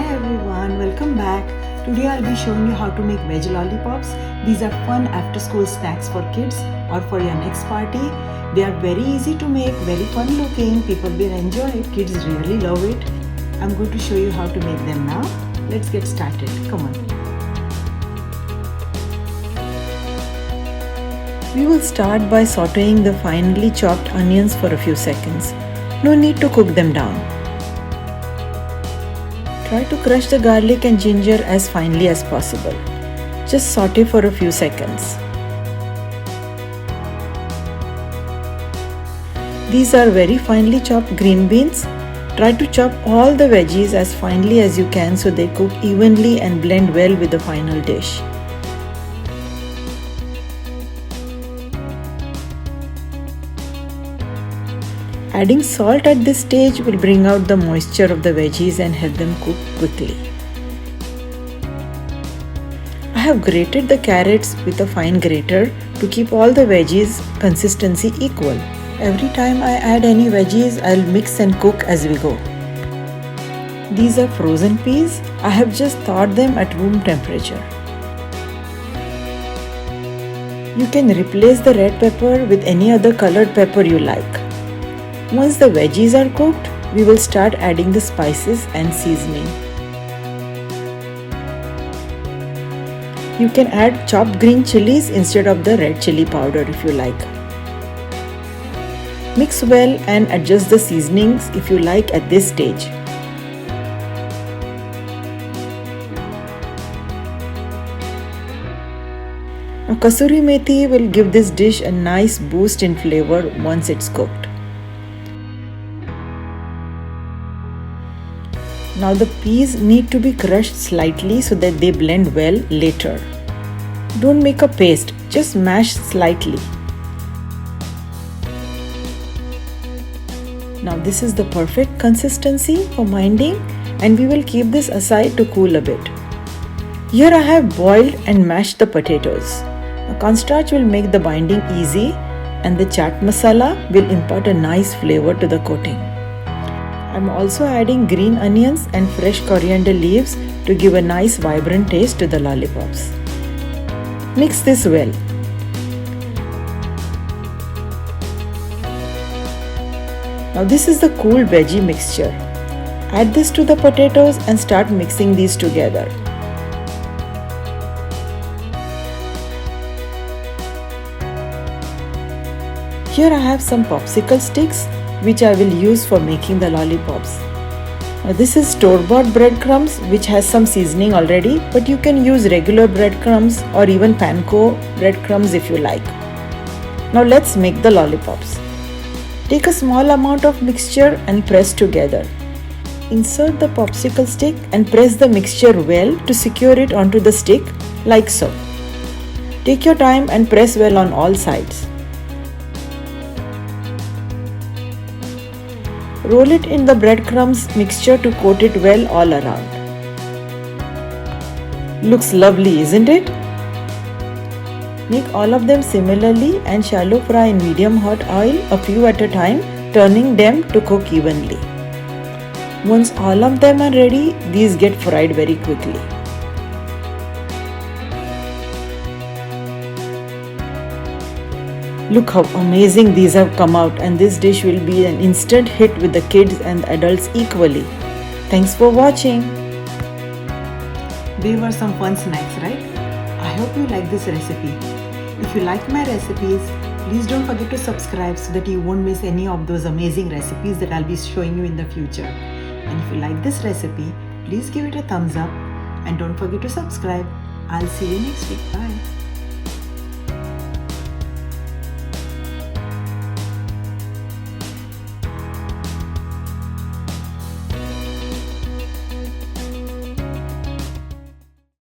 Hi everyone, welcome back. Today I'll be showing you how to make veg lollipops. These are fun after school snacks for kids or for your next party. They are very easy to make, very fun looking. People will enjoy it. Kids really love it. I'm going to show you how to make them now. Let's get started. Come on. We will start by sauteing the finely chopped onions for a few seconds. No need to cook them down. Try to crush the garlic and ginger as finely as possible. Just saute for a few seconds. These are very finely chopped green beans. Try to chop all the veggies as finely as you can so they cook evenly and blend well with the final dish. Adding salt at this stage will bring out the moisture of the veggies and help them cook quickly. I have grated the carrots with a fine grater to keep all the veggies consistency equal. Every time I add any veggies, I'll mix and cook as we go. These are frozen peas. I have just thawed them at room temperature. You can replace the red pepper with any other colored pepper you like. Once the veggies are cooked, we will start adding the spices and seasoning. You can add chopped green chilies instead of the red chili powder if you like. Mix well and adjust the seasonings if you like at this stage. Now, kasuri methi will give this dish a nice boost in flavor once it's cooked. Now the peas need to be crushed slightly so that they blend well later. Don't make a paste, just mash slightly. Now this is the perfect consistency for binding and we will keep this aside to cool a bit. Here I have boiled and mashed the potatoes. The cornstarch will make the binding easy and the chaat masala will impart a nice flavor to the coating. I'm also adding green onions and fresh coriander leaves to give a nice vibrant taste to the lollipops. Mix this well. Now this is the cool veggie mixture. Add this to the potatoes and start mixing these together. Here I have some popsicle sticks which I will use for making the lollipops. Now this is store-bought breadcrumbs which has some seasoning already, but you can use regular breadcrumbs or even panko breadcrumbs if you like. Now let's make the lollipops. Take a small amount of mixture and press together. Insert the popsicle stick and press the mixture well to secure it onto the stick like so. Take your time and press well on all sides. Roll it in the breadcrumbs mixture to coat it well all around. Looks lovely, isn't it? Make all of them similarly and shallow fry in medium hot oil a few at a time, turning them to cook evenly. Once all of them are ready, these get fried very quickly. Look how amazing these have come out, and this dish will be an instant hit with the kids and the adults equally. Thanks for watching. They were some fun snacks, right? I hope you like this recipe. If you like my recipes, please don't forget to subscribe so that you won't miss any of those amazing recipes that I'll be showing you in the future. And if you like this recipe, please give it a thumbs up and don't forget to subscribe. I'll see you next week. Bye.